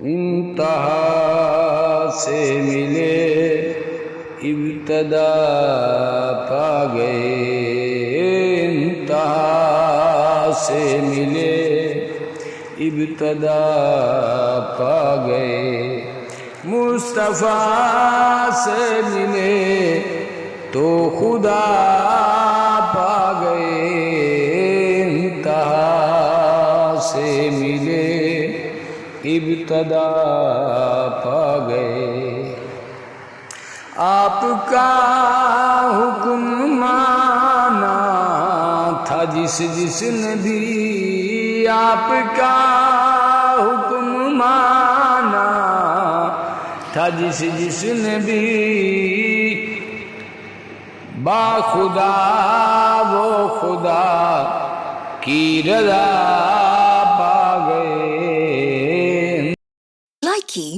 انتہا سے ملے ابتدا پا گئے، انتہا سے ملے ابتدا پا گئے، مصطفیٰ سے ملے تو خدا پا گئے، انتہا سے ملے ابتدا پا گئے۔ آپ کا حکم مانا تھا جس نے بھی، آپ کا حکم مانا تھا جس نے بھی، با خدا وہ خدا کی رضا پا گئے۔ Likey